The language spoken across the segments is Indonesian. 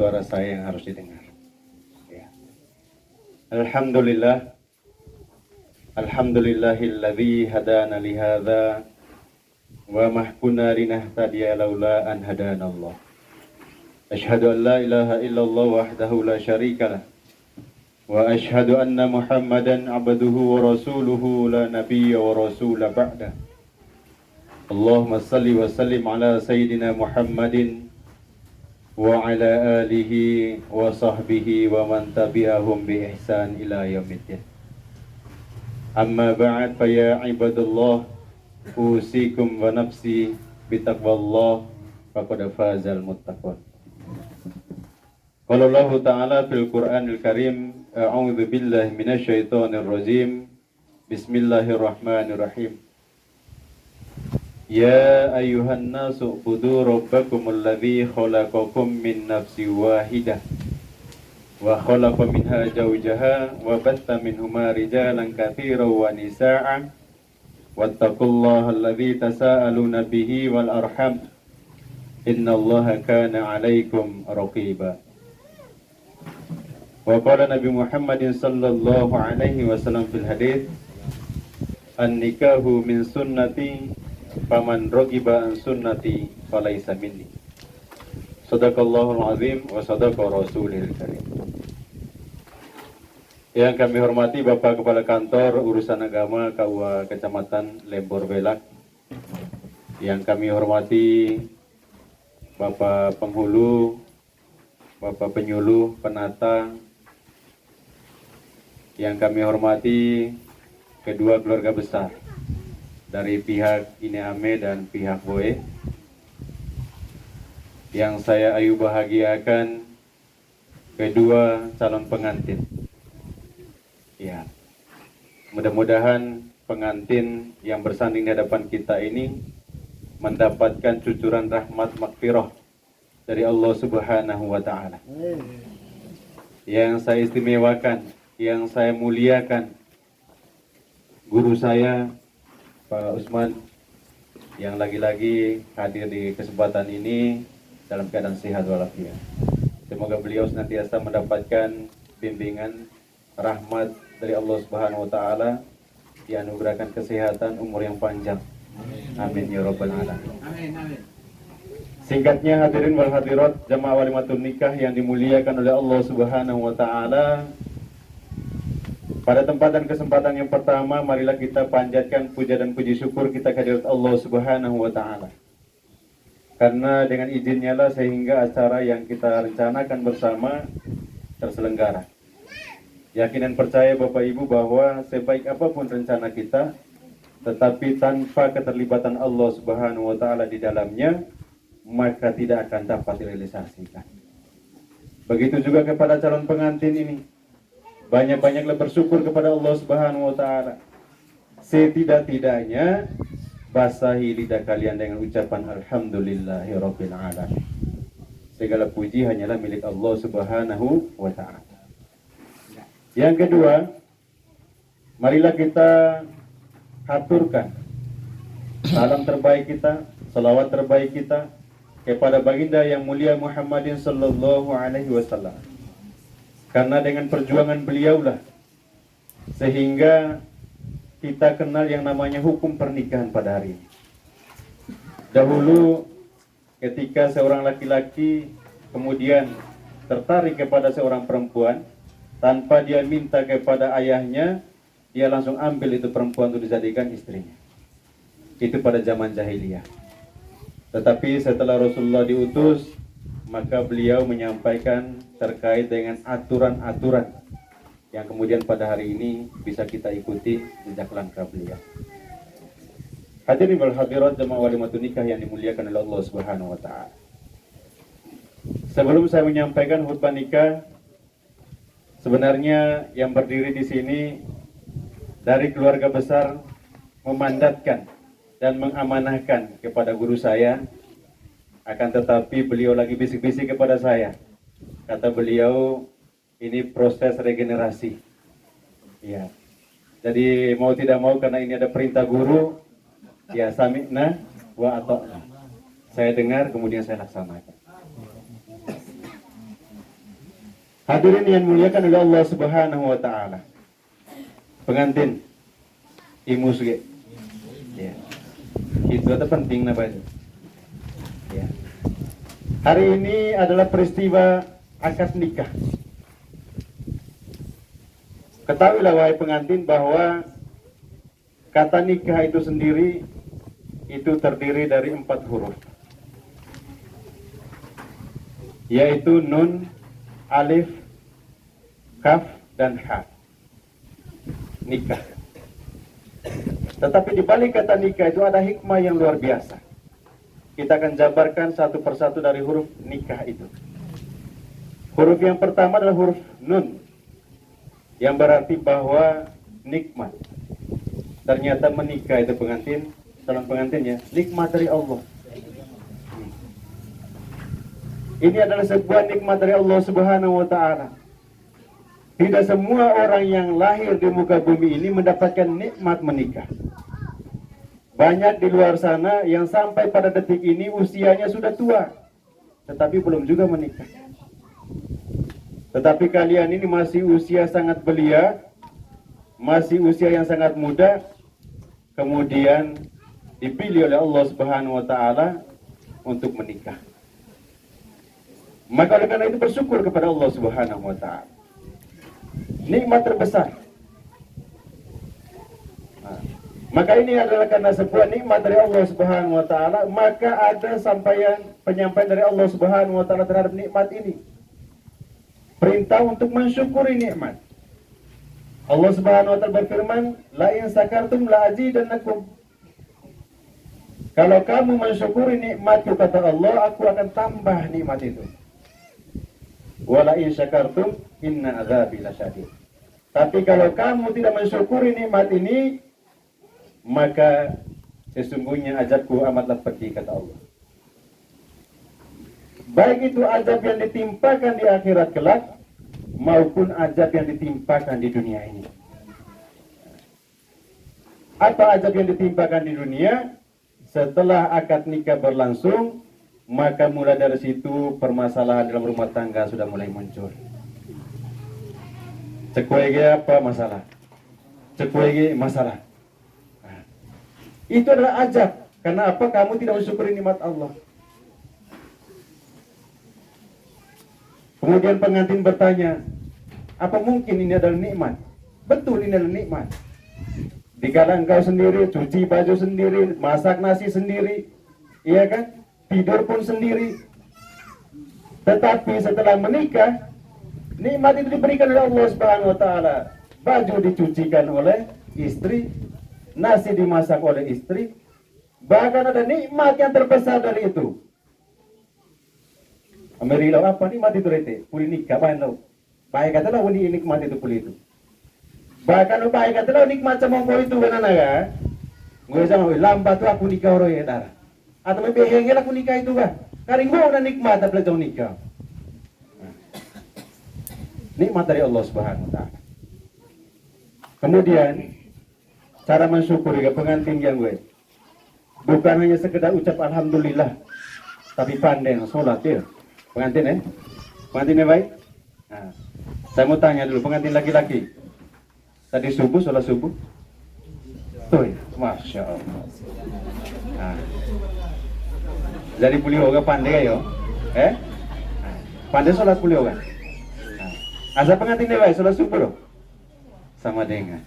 suara saya yang harus didengar. Ya. Alhamdulillah, alhamdulillahilladzi hadana lihadza wa ma kunna linahtadiya laula an hadanallah. Asyhadu an la ilaha illallah wahdahu la syarikalah wa asyhadu anna Muhammadan abduhu wa rasuluhu la nabiyya wa rasula ba'da. Allahumma salli wa sallim ala sayyidina Muhammadin wa ala alihi wa sahbihi wa man tabi'ahum bi ihsan ila yaumiddin. Amma ba'd, fa ya ibadallah, usikum wa nafsi bitaqwallah faqad fazal muttaqun. Qala Allah Ta'ala fil Qur'anil Karim, a'udzu billahi minasyaitonir rajim. Bismillahirrahmanirrahim. Ya ayyuhan nasu ubudu rabbakumul ladzi khalaqakum min nafsin wahidah wa khalaqa minha zawjaha wa batha minhuma rijalan katsiran wa nisaa'a wattaqullaha alladzi tasaaluna bihi wal arham innallaha kana 'alaikum raqiba. Wa qala Nabi Muhammadin sallallahu alaihi wasallam fil hadits, an-nikahu min sunnati faman ragiba an sunnati falaysa minni. Shadaqallahul azim wa shadaqa rasulil karim. Yang kami hormati Bapak Kepala Kantor Urusan Agama KUA Kecamatan Lembor Belak. Yang kami hormati Bapak Penghulu, Bapak Penyuluh, Penata. Yang kami hormati kedua keluarga besar dari pihak Ineame dan pihak Boe, yang saya ayu bahagiakan kedua calon pengantin. Ya, mudah-mudahan pengantin yang bersanding di hadapan kita ini mendapatkan cucuran rahmat maghfirah dari Allah Subhanahu wa Ta'ala. Yang saya istimewakan, yang saya muliakan, guru saya Pak Usman yang lagi-lagi hadir di kesempatan ini dalam keadaan sehat walafiat. Semoga beliau senantiasa mendapatkan bimbingan rahmat dari Allah Subhanahu wa Ta'ala, dianugerahkan kesehatan, umur yang panjang. Amin ya rabbal alamin. Singkatnya, hadirin wal hadirat jamaah walimatun nikah yang dimuliakan oleh Allah Subhanahu wa Ta'ala, pada tempat dan kesempatan yang pertama, marilah kita panjatkan puja dan puji syukur kita kehadirat Allah Subhanahu wa Ta'ala. Karena dengan izinnya lah sehingga acara yang kita rencanakan bersama terselenggara. Yakin dan percaya Bapak Ibu bahwa sebaik apapun rencana kita, tetapi tanpa keterlibatan Allah Subhanahu wa Ta'ala di dalamnya, maka tidak akan dapat direalisasikan. Begitu juga kepada calon pengantin ini. Banyak-banyaklah bersyukur kepada Allah Subhanahu wa Ta'ala. Setidak-tidaknya basahi lidah kalian dengan ucapan alhamdulillahirabbil alamin. Segala puji hanyalah milik Allah Subhanahu wa Ta'ala. Yang kedua, marilah kita haturkan salam terbaik kita, salawat terbaik kita kepada baginda yang mulia Muhammadin sallallahu alaihi wasallam. Karena dengan perjuangan beliaulah sehingga kita kenal yang namanya hukum pernikahan pada hari ini. Dahulu ketika seorang laki-laki kemudian tertarik kepada seorang perempuan, tanpa dia minta kepada ayahnya, dia langsung ambil itu perempuan untuk dijadikan istrinya. Itu pada zaman jahiliyah. Tetapi setelah Rasulullah diutus, maka beliau menyampaikan terkait dengan aturan-aturan yang kemudian pada hari ini bisa kita ikuti jejak langkah beliau. Hadirin wal hadirat jemaah walimatun nikah yang dimuliakan oleh Allah Subhanahu wa Ta'ala. Sebelum saya menyampaikan khutbah nikah, sebenarnya yang berdiri di sini dari keluarga besar memandatkan dan mengamanahkan kepada guru saya, akan tetapi beliau lagi bisik-bisik kepada saya. Kata beliau, ini proses regenerasi. Ya. Jadi mau tidak mau karena ini ada perintah guru, ya sami'na wa ata'na. Saya dengar kemudian saya laksanakan. Hadirin yang muliakan oleh Allah Subhanahu wa taala. Pengantin imus ge. Ya. Itu ada penting namanya. Ya. Hari ini adalah peristiwa akad nikah. Ketahuilah wahai pengantin bahwa kata nikah itu sendiri itu terdiri dari 4 huruf. Yaitu nun, alif, kaf, dan ha. Nikah. Tetapi di balik kata nikah itu ada hikmah yang luar biasa. Kita akan jabarkan satu persatu dari huruf nikah itu. Huruf yang pertama adalah huruf nun, yang berarti bahwa nikmat. Ternyata menikah itu pengantin, calon pengantin ya, nikmat dari Allah. Ini adalah sebuah nikmat dari Allah Subhanahu wa taala. Tidak semua orang yang lahir di muka bumi ini mendapatkan nikmat menikah. Banyak di luar sana yang sampai pada detik ini usianya sudah tua, tetapi belum juga menikah. Tetapi kalian ini masih usia sangat belia, masih usia yang sangat muda, kemudian dipilih oleh Allah Subhanahu wa taala untuk menikah. Maka oleh karena itu bersyukur kepada Allah Subhanahu wa taala. Nikmat terbesar. Maka ini adalah karena sebuah nikmat dari Allah Subhanahu wa taala, maka ada penyampaian dari Allah Subhanahu wa taala terhadap nikmat ini. Perintah untuk mensyukuri nikmat. Allah Subhanahu wa taala berfirman, "La in sakartum la azidannakum." Kalau kamu mensyukuri nikmatku, kata Allah, aku akan tambah nikmat itu. Wa la in syakartum inna azabi lasyadid. Tapi kalau kamu tidak mensyukuri nikmat ini, maka sesungguhnya azabku amatlah pedih, kata Allah. Baik itu azab yang ditimpakan di akhirat kelak, maupun azab yang ditimpakan di dunia ini. Apa azab yang ditimpakan di dunia? Setelah akad nikah berlangsung, maka mulai dari situ permasalahan dalam rumah tangga sudah mulai muncul. Cekuege apa masalah? Cekuege masalah. Nah, itu adalah azab. Karena apa? Kamu tidak mensyukuri nikmat Allah. Kemudian pengantin bertanya, apa mungkin ini adalah nikmat? Betul, ini adalah nikmat. Dikala engkau sendiri, cuci baju sendiri, masak nasi sendiri, iya kan? Tidur pun sendiri. Tetapi setelah menikah, nikmat itu diberikan oleh Allah Subhanahu wa taala. Baju dicucikan oleh istri, nasi dimasak oleh istri. Bahkan ada nikmat yang terbesar dari itu. Amerilau apa nikmat itu rete? Puli nikah bahan lo. Baik katalah wani nikmat itu puli itu. Bahkan baik katalah nikmat sama kau itu benar ya. Gue sama lambat tu aku nikah orang ya dar. Atau membehengel aku nikah itu kan? Karing gue udah nikmat tapi jauh nikah. Nikmat dari Allah Subhanahu wa taala. Kemudian cara mensyukuri pengantin yang gue. Bukan hanya sekedar ucap alhamdulillah, tapi pandai sholat ya. Pengantin pengantinnya baik. Nah, saya mau tanya dulu pengantin laki-laki. Tadi subuh sholat subuh. Tuh, masya Allah. Nah, jadi pulioga pandai ya, pandai sholat pulioga. Nah, asal pengantinnya baik sholat subuh loh. Sama dengan.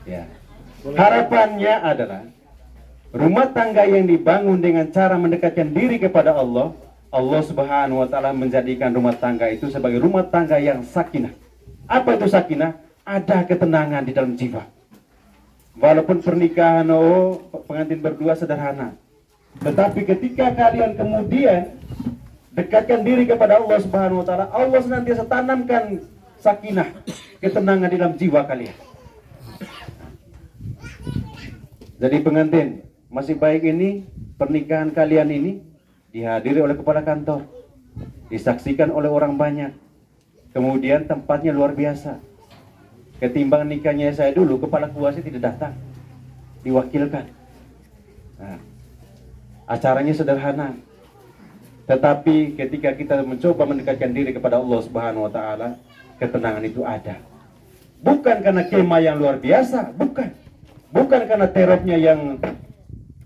Ya. Harapannya adalah rumah tangga yang dibangun dengan cara mendekatkan diri kepada Allah, Allah Subhanahu wa taala menjadikan rumah tangga itu sebagai rumah tangga yang sakinah. Apa itu sakinah? Ada ketenangan di dalam jiwa. Walaupun pernikahan pengantin berdua sederhana, tetapi ketika kalian kemudian dekatkan diri kepada Allah Subhanahu wa taala, Allah senantiasa tanamkan sakinah, ketenangan di dalam jiwa kalian. Jadi pengantin, masih baik ini pernikahan kalian ini dihadiri oleh kepala kantor, disaksikan oleh orang banyak, kemudian tempatnya luar biasa. Ketimbang nikahnya saya dulu, kepala keluarga tidak datang, diwakilkan. Nah, acaranya sederhana, Tetapi ketika kita mencoba mendekatkan diri kepada Allah Subhanahu wa taala, ketenangan itu ada. Bukan karena kemah yang luar biasa, bukan. Bukan karena terapnya yang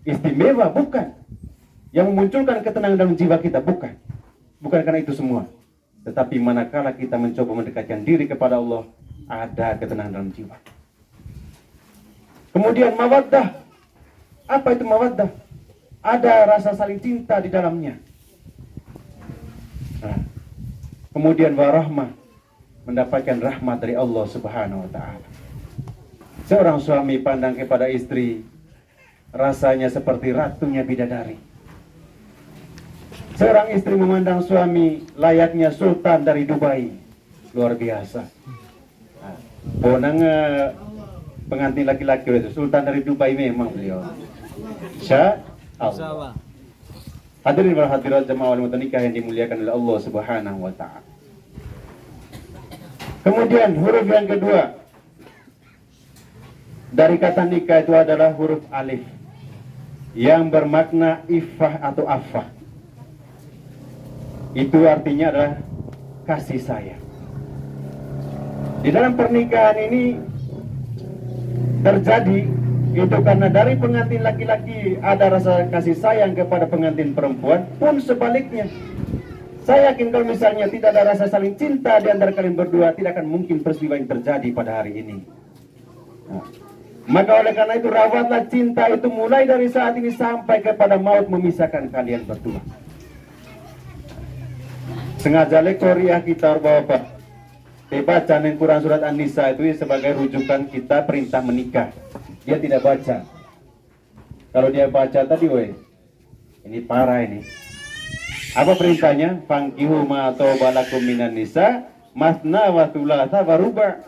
istimewa, bukan. Yang memunculkan ketenangan dalam jiwa kita, bukan. Bukan karena itu semua. Tetapi manakala kita mencoba mendekatkan diri kepada Allah, ada ketenangan dalam jiwa. Kemudian mawaddah. Apa itu mawaddah? Ada rasa saling cinta di dalamnya. Nah, kemudian warahmah, mendapatkan rahmat dari Allah Subhanahu wa taala. Seorang suami pandang kepada istri, rasanya seperti ratunya bidadari. Seorang istri memandang suami layaknya sultan dari Dubai. Luar biasa. Nah, bonang pengantin laki-laki itu sultan dari Dubai memang beliau. Insya Allah. Hadirin wal hadirat jemaah wal nikah yang dimuliakan oleh Allah Subhanahu wa taala. Kemudian huruf yang kedua dari kata nikah itu adalah huruf alif yang bermakna iffah atau affah. Itu artinya adalah kasih sayang. Di dalam pernikahan ini terjadi itu karena dari pengantin laki-laki ada rasa kasih sayang kepada pengantin perempuan, pun sebaliknya. Saya yakin kalau misalnya tidak ada rasa saling cinta di antara kalian berdua, tidak akan mungkin peristiwa yang terjadi pada hari ini. Nah, maka oleh karena itu rawatlah cinta itu mulai dari saat ini sampai kepada maut memisahkan kalian berdua. Sengaja lektoriah kita Bapak dibaca yang Quran surat An-Nisa itu sebagai rujukan kita perintah menikah. Dia tidak baca. Kalau dia baca tadi, ini parah ini. Apa perintahnya? Fankihu ma tawbalakum minan nisa masna wa thulatha wa ruba'.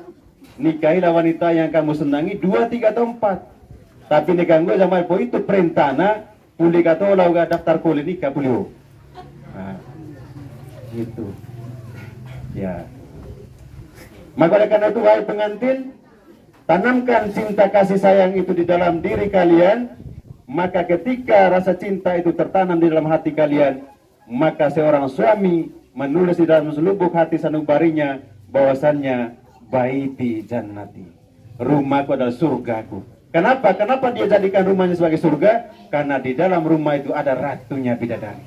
Nikahilah wanita yang kamu senangi 2, 3 atau 4. Tapi nikah gue sama itu perintahna pulih kata ulah daftar kulit nikah pulih. Nah, gitu. Ya. Maka oleh karena itu wahai pengantin, tanamkan cinta kasih sayang itu di dalam diri kalian. Maka ketika rasa cinta itu tertanam di dalam hati kalian, maka seorang suami menulis di dalam selubuk hati sanubarinya bahwasannya baiti jannati, rumahku adalah surgaku. Kenapa? Kenapa dia jadikan rumahnya sebagai surga? Karena di dalam rumah itu ada ratunya bidadari.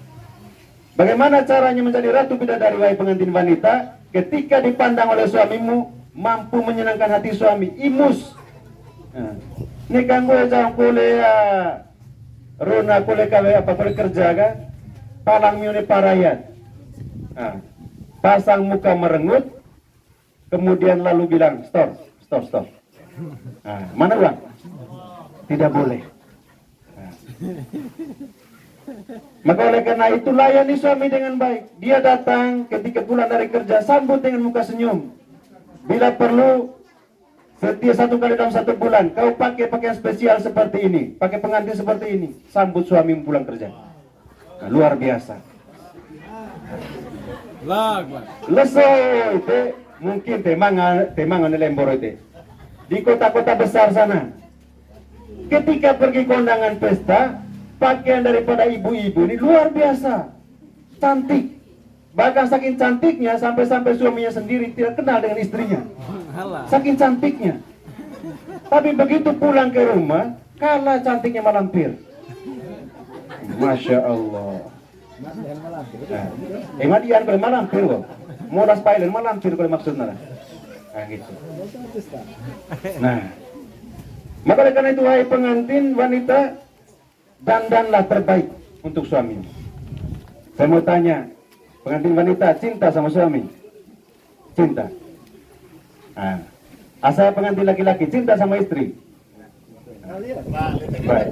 Bagaimana caranya menjadi ratu bidadari wahai pengantin wanita? Ketika dipandang oleh suamimu mampu menyenangkan hati suami, imus. Nikah gue jangan kuliah, runa kuliah kawe apa kuliah kerja kan? Palang mione parayat. Pasang muka merengut, kemudian lalu bilang stop. Mana uang? Tidak boleh. Maka oleh karena itu layani suami dengan baik. Dia datang ketika pulang dari kerja, sambut dengan muka senyum. Bila perlu, setiap 1 kali dalam 1 bulan, kau pakai pakaian spesial seperti ini, pakai pengantin seperti ini, sambut suami pulang kerja. Nah, luar biasa. Leso itu mungkin temangan lembor itu di kota-kota besar sana. Ketika pergi kondangan pesta, pakaian daripada ibu-ibu ini luar biasa, cantik. Bahkan saking cantiknya sampai-sampai suaminya sendiri tidak kenal dengan istrinya. Saking cantiknya. Tapi begitu pulang ke rumah, kalah cantiknya malampir. Masya Allah. Madian kalau malampir kok. Modas pailen malampir kalau maksudnya. Nah gitu. Nah, maka oleh karena itu wahai pengantin wanita, dandanlah terbaik untuk suami. Saya mau tanya, pengantin wanita cinta sama suami? Cinta. Nah, asal pengantin laki-laki cinta sama istri? Baik.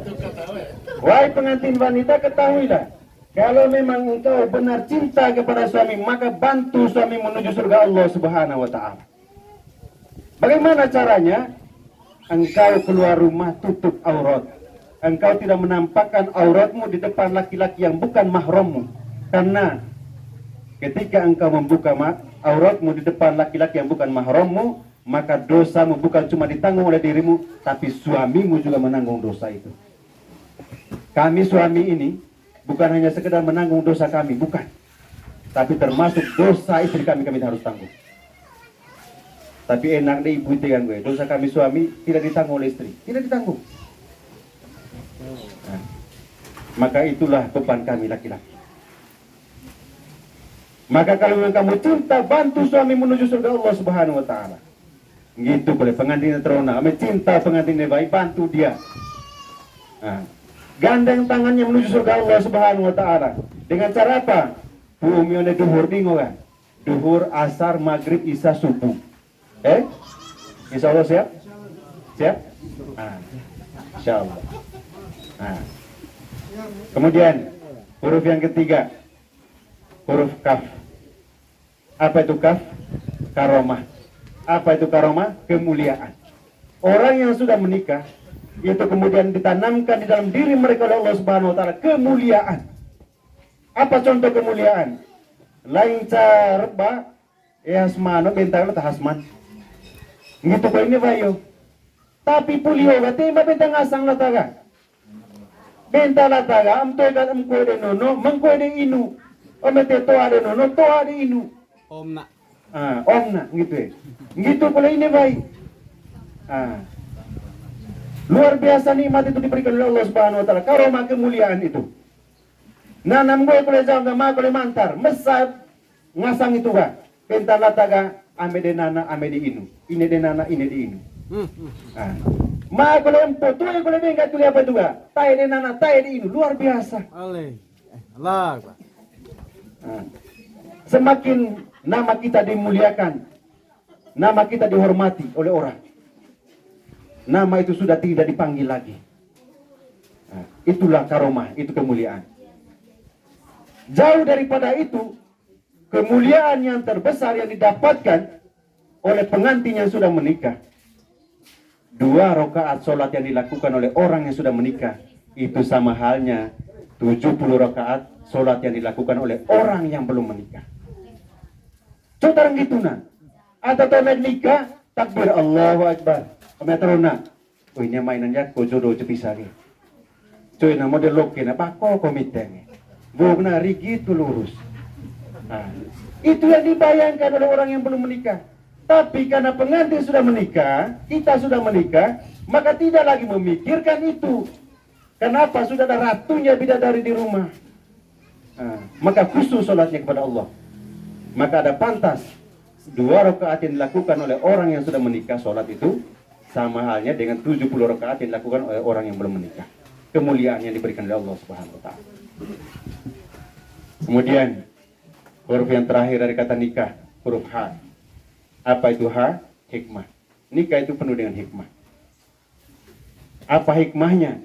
Wahai pengantin wanita, ketahuilah, kalau memang engkau benar cinta kepada suami, maka bantu suami menuju surga Allah Subhanahu wa taala. Bagaimana caranya? Engkau keluar rumah tutup aurat. Engkau tidak menampakkan auratmu di depan laki-laki yang bukan mahrammu. Karena ketika engkau membuka auratmu di depan laki-laki yang bukan mahrammu, maka dosamu bukan cuma ditanggung oleh dirimu, tapi suamimu juga menanggung dosa itu. Kami suami ini bukan hanya sekedar menanggung dosa kami, bukan. Tapi termasuk dosa istri kami harus tanggung. Tapi enak deh ibu itu kan gue, dosa kami suami tidak ditanggung oleh istri, tidak ditanggung. Nah, maka itulah beban kami laki-laki. Maka kalau memang kamu cinta, bantu suami menuju surga Allah Subhanahu wa taala. Gitu boleh, pengantinnya terona, kami cinta pengantinnya baik, bantu dia. Nah, gandeng tangannya menuju surga Allah Subhanahu wa taala. Dengan cara apa? Bumi one duhur ningo kan. Duhur, asar, maghrib, isya, subuh. Insya Allah siap? Siap? Nah, insya Allah. Nah. Kemudian huruf yang ketiga, huruf kaf. Apa itu kaf? Karomah. Apa itu karomah? Kemuliaan. Orang yang sudah menikah itu kemudian ditanamkan di dalam diri mereka oleh Allah Subhanahu wa taala kemuliaan. Apa contoh kemuliaan? Lain carba hasmano bentang ta hasman. Gitu ko ini bayo. Tapi pulio gati mabentang asang lataga. Benta lataga amtoy kan amko de nono, mangko de inu. Omete to ade nono, to ade inu. Omna. Omna gitu ya. Gitu pula ini baik. Luar biasa nikmat itu diberikan oleh Allah Subhanahu wa taala. Karomah kemuliaan itu. Nanam gue boleh jawab ma boleh mantar. Mesat ngasang itu ga. Benta lataga ame de nana ame de inu. Ini de nana ini de inu. Ma boleh empo tu yang boleh bengkat tu apa tu ga. Tai de nana tai de inu. Luar biasa. Allah. Semakin nama kita dimuliakan, nama kita dihormati oleh orang, nama itu sudah tidak dipanggil lagi. Itulah karomah, itu kemuliaan. Jauh daripada itu, kemuliaan yang terbesar yang didapatkan oleh pengantin yang sudah menikah. 2 rakaat sholat yang dilakukan oleh orang yang sudah menikah, itu sama halnya 70 rakaat sholat yang dilakukan oleh orang yang belum menikah. Coba gitu na. Atau tamat nikah, takbir Allahu Akbar. Kami teruna. Oh ini mainannya ko jodoh cepisa ke. Coy na model loke na bako komiteng. Bukan na rigi itu lurus. Itu yang dibayangkan oleh orang yang belum menikah. Tapi karena pengantin sudah menikah, kita sudah menikah, maka tidak lagi memikirkan itu. Kenapa? Sudah ada ratunya bidadari di rumah. Maka khusus sholatnya kepada Allah. Maka ada pantas 2 rakaat yang dilakukan oleh orang yang sudah menikah, sholat itu sama halnya dengan 70 rakaat yang dilakukan oleh orang yang belum menikah. Kemuliaan yang diberikan oleh Allah Subhanahu wa taala. Kemudian huruf yang terakhir dari kata nikah, huruf H. Apa itu H? Hikmah. Nikah itu penuh dengan hikmah. Apa hikmahnya?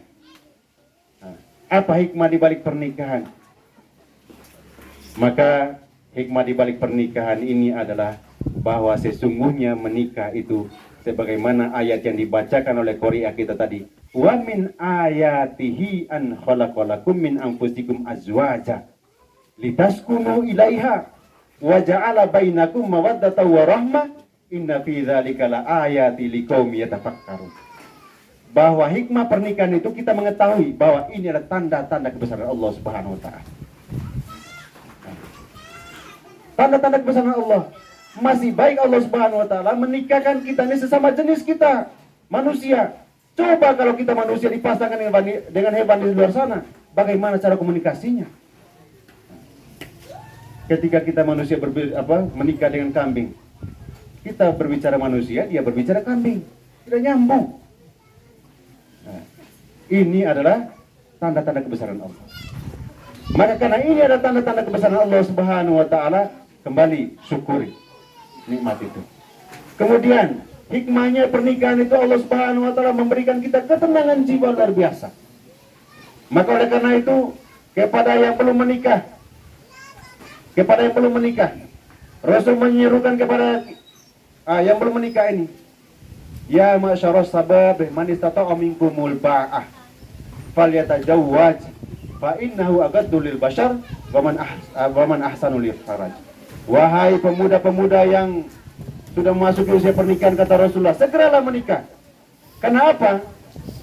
Apa hikmah di balik pernikahan? Maka hikmah di balik pernikahan ini adalah bahwa sesungguhnya menikah itu sebagaimana ayat yang dibacakan oleh Qori'ah kita tadi. Wa min ayatihi an khalaqalakum min anfusikum azwaja litaskunu ilaiha wa ja'ala bainakum mawaddatan wa rahmah inna fi dzalika la ayati liqaumin yatafakkarun. Bahwa hikmah pernikahan itu kita mengetahui bahwa ini adalah tanda-tanda kebesaran Allah Subhanahu wa taala. Tanda-tanda kebesaran Allah. Masih baik Allah Subhanahu wa taala menikahkan kita ini sesama jenis kita, manusia. Coba kalau kita manusia dipasangkan dengan hewan di luar sana, bagaimana cara komunikasinya? Ketika kita manusia menikah dengan kambing, kita berbicara manusia, dia berbicara kambing, tidak nyambung. Ini adalah tanda-tanda kebesaran Allah. Maka karena ini adalah tanda-tanda kebesaran Allah Subhanahu wa taala, kembali syukuri nikmat itu. Kemudian hikmahnya pernikahan itu Allah Subhanahu wa taala memberikan kita ketenangan jiwa luar biasa. Maka oleh karena itu kepada yang belum menikah, Rasul menyerukan kepada yang belum menikah ini, ya masyarus sabab man istata'a minkumul ba'ah falyatajawwaj fa innahu agaddu lil bashar wa man ahsanu lil faraj. Wahai pemuda-pemuda yang sudah memasuki usia pernikahan, kata Rasulullah, segeralah menikah. Kenapa?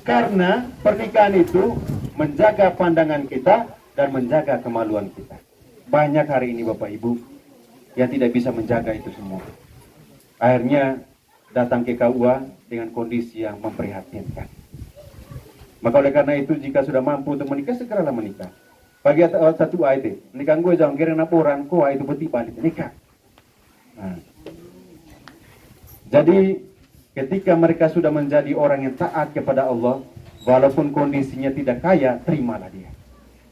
Karena pernikahan itu menjaga pandangan kita dan menjaga kemaluan kita. Banyak hari ini Bapak Ibu yang tidak bisa menjaga itu semua. Akhirnya datang ke KUA dengan kondisi yang memprihatinkan. Maka oleh karena itu jika sudah mampu untuk menikah, segeralah menikah. Bagi satu ayat, nikah gue jangan kira naporan, kau itu beti balik nikah. Nah. Jadi ketika mereka sudah menjadi orang yang taat kepada Allah, walaupun kondisinya tidak kaya, terimalah dia.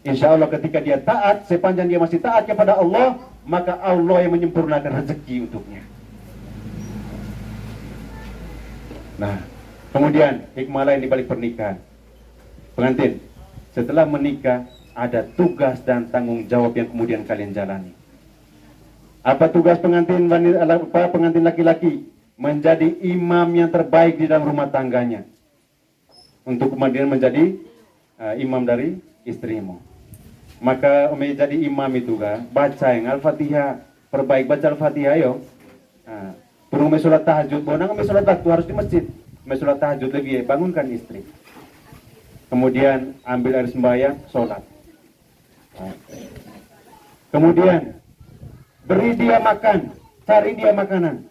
Insya Allah ketika dia taat, sepanjang dia masih taat kepada Allah, maka Allah yang menyempurnakan rezeki untuknya. Nah, kemudian hikmah lain di balik pernikahan. Pengantin, setelah menikah ada tugas dan tanggung jawab yang kemudian kalian jalani. Apa tugas pengantin wanita, pengantin laki-laki? Menjadi imam yang terbaik di dalam rumah tangganya. Untuk kemudian menjadi imam dari istrimu. Maka umi jadi imam itu kan, baca yang Al-Fatihah, perbaik baca Al-Fatihah yo. Perlu sholat tahajud, bonang sholat waktu harus di masjid. Sholat tahajud lebih bangunkan istri. Kemudian ambil air sembahyang, sholat. Kemudian beri dia makan, cari dia makanan.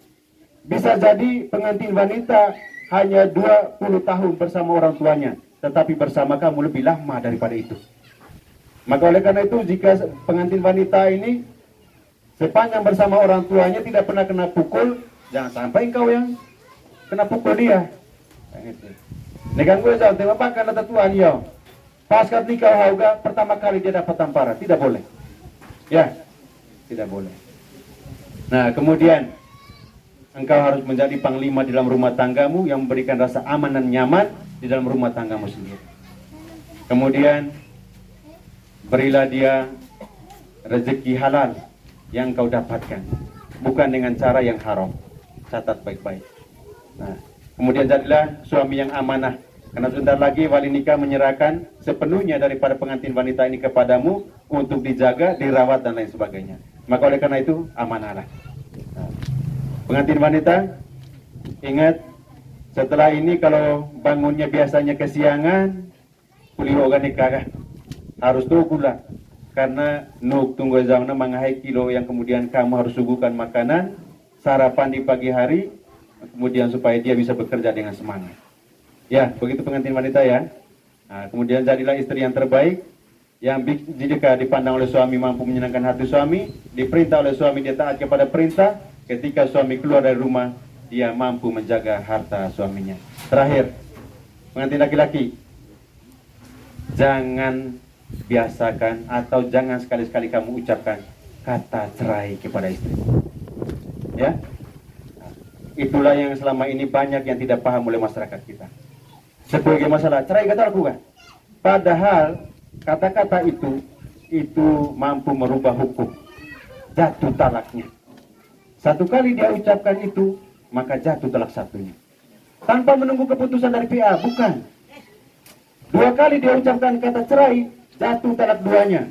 Bisa jadi pengantin wanita hanya 20 tahun bersama orang tuanya, tetapi bersama kamu lebih lama daripada itu. Maka oleh karena itu jika pengantin wanita ini sepanjang bersama orang tuanya tidak pernah kena pukul, jangan sampai engkau yang kena pukul dia. Negang gue jauh, tema bahkan ada tuan yo. Pasca nikah hauga pertama kali dia dapat tamparan, tidak boleh. Ya, tidak boleh. Nah kemudian engkau harus menjadi panglima di dalam rumah tanggamu yang memberikan rasa aman dan nyaman di dalam rumah tanggamu sendiri. Kemudian berilah dia rezeki halal yang kau dapatkan, bukan dengan cara yang haram. Catat baik-baik. Nah, kemudian jadilah suami yang amanah, karena sebentar lagi wali nikah menyerahkan sepenuhnya daripada pengantin wanita ini kepadamu untuk dijaga, dirawat dan lain sebagainya. Maka oleh karena itu amanahlah. Nah, pengantin wanita, ingat setelah ini kalau bangunnya biasanya kesiangan, kuli organik kagak. Harus tunggulah, karena nuk tunggu zamana mangahai kilo yang kemudian kamu harus suguhkan makanan sarapan di pagi hari, kemudian supaya dia bisa bekerja dengan semangat. Ya, begitu pengantin wanita ya. Nah, kemudian jadilah istri yang terbaik, yang jika dipandang oleh suami mampu menyenangkan hati suami, diperintah oleh suami dia taat kepada perintah. Ketika suami keluar dari rumah, dia mampu menjaga harta suaminya. Terakhir, pengantin laki-laki, jangan biasakan atau jangan sekali-sekali kamu ucapkan kata cerai kepada istri. Ya, itulah yang selama ini banyak yang tidak paham oleh masyarakat kita. Sebagai masalah cerai kata lakukan. Padahal kata-kata itu mampu merubah hukum, jatuh talaknya. Satu kali dia ucapkan itu, maka jatuh talak satunya. Tanpa menunggu keputusan dari PA, bukan. 2 kali dia ucapkan kata cerai, jatuh talak 2-nya.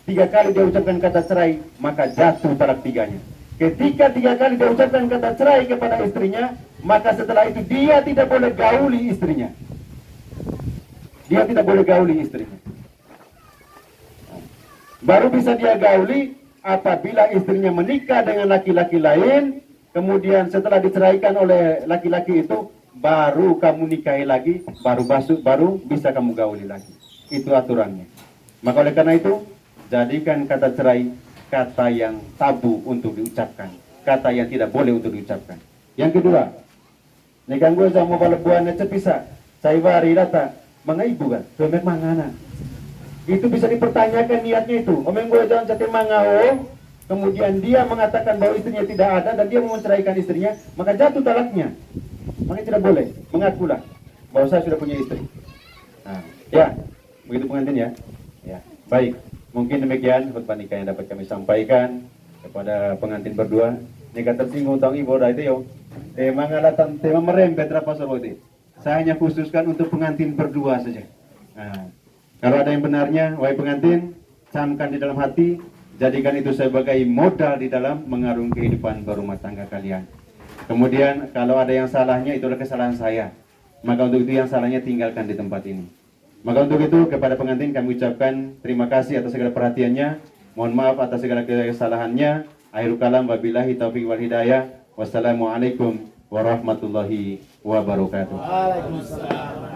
3 kali dia ucapkan kata cerai, maka jatuh talak 3-nya. Ketika 3 kali dia ucapkan kata cerai kepada istrinya, maka setelah itu dia tidak boleh gauli istrinya. Dia tidak boleh gauli istrinya. Baru bisa dia gauli apabila istrinya menikah dengan laki-laki lain, kemudian setelah diceraikan oleh laki-laki itu, baru kamu nikahi lagi, baru bisa kamu gauli lagi. Itu aturannya. Maka oleh karena itu, jadikan kata cerai kata yang tabu untuk diucapkan, kata yang tidak boleh untuk diucapkan. Yang kedua, nikang gue sama balabuannya cepisa, caiwari data, mangaibu kan, domek mangana. Itu bisa dipertanyakan niatnya itu. Omeng gue jangan catir mangao, kemudian dia mengatakan bahwa istrinya tidak ada dan dia mau menceraikan istrinya, maka jatuh talaknya. Makanya tidak boleh, mengakulah bahwa saya sudah punya istri. Nah, ya, begitu pengantin ya. Ya, baik. Mungkin demikian khutbah nikah yang dapat kami sampaikan kepada pengantin berdua. Nikah tersinggung tahu ibu itu yo. Tema ngalatan tema merembet apa sebut. Saya hanya khususkan untuk pengantin berdua saja. Nah, kalau ada yang benarnya, wahai pengantin, camkan di dalam hati, jadikan itu sebagai modal di dalam mengarungi kehidupan berumah tangga kalian. Kemudian kalau ada yang salahnya, itu adalah kesalahan saya. Maka untuk itu yang salahnya tinggalkan di tempat ini. Maka untuk itu kepada pengantin kami ucapkan terima kasih atas segala perhatiannya. Mohon maaf atas segala kesalahannya. Akhirul kalam wabillahi taufiq wal hidayah. Wassalamualaikum warahmatullahi wabarakatuh. Waalaikumsalam.